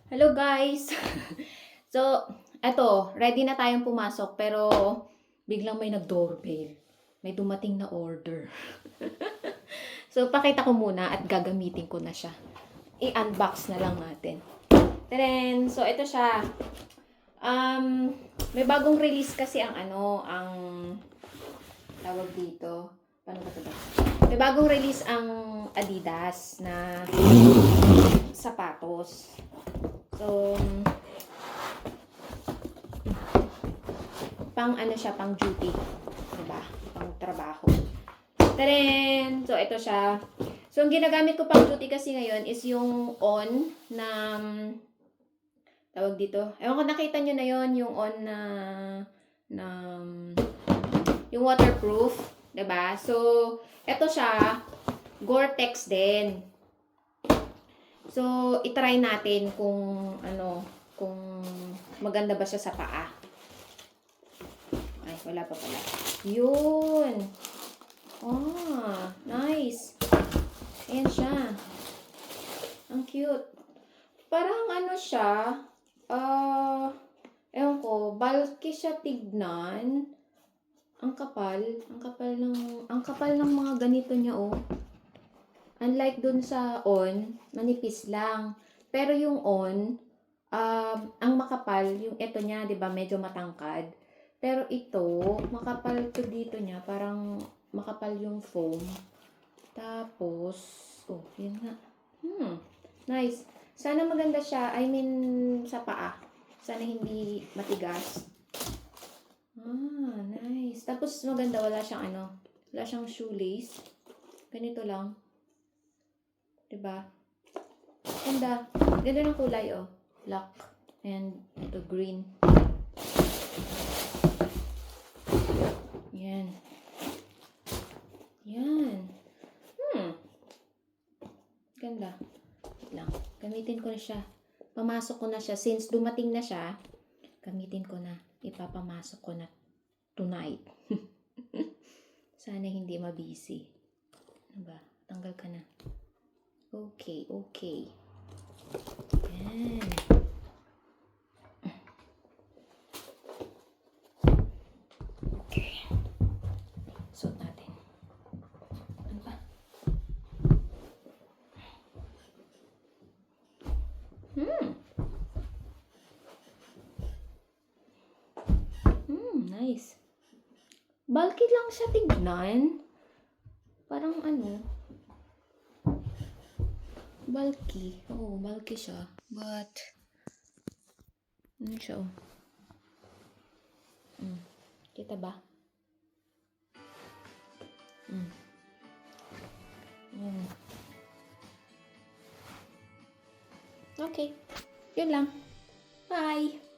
Hello guys! So, eto, ready na tayong pumasok pero biglang may nag-doorbell. May dumating na order. So, pakita ko muna at gagamitin ko na siya. I-unbox na lang natin. Taren! So, ito siya. May bagong release kasi ang tawag dito. Paano ba ito ba? May bagong release ang Adidas na sapatos. So, pang siya, pang duty. Diba? Pang trabaho. Taren! So, ito siya. So, ang ginagamit ko pang duty kasi ngayon is yung on na, tawag dito. Ewan ko, nakita nyo na yon yung on na, yung waterproof. Diba? So, ito siya, Gore-Tex din. So, itry natin kung kung maganda ba siya sa paa. Ay, wala pa pala. Yun. Nice. Ayan siya. Ang cute. Parang siya, ewan ko, bulky siya tignan. Ang kapal ng mga ganito niya, oh. Unlike dun sa on, manipis lang. Pero yung on, ang makapal, yung ito niya, 'di ba, medyo matangkad. Pero ito, makapal to dito niya, parang makapal yung foam. Tapos, yun nga. Nice. Sana maganda siya, I mean, sa paa. Sana hindi matigas. Nice. Tapos maganda, wala siyang shoelace. Ganito lang. Diba? Ganda. Ganda ng kulay, oh. Black. And ito, green. Yan. Yan. Ganda. Wait lang. Gamitin ko na siya. Pamasok ko na siya. Since dumating na siya, gamitin ko na. Ipapamasok ko na tonight. Sana hindi mabisi. Diba? Tanggal ka na. Okay. Yan. Okay. Suot natin. Ano ba? Nice. Bulky lang siya tignan. Parang bulky. Bulky siya. But, siya, oh. Kita ba? Okay. Yun lang. Bye!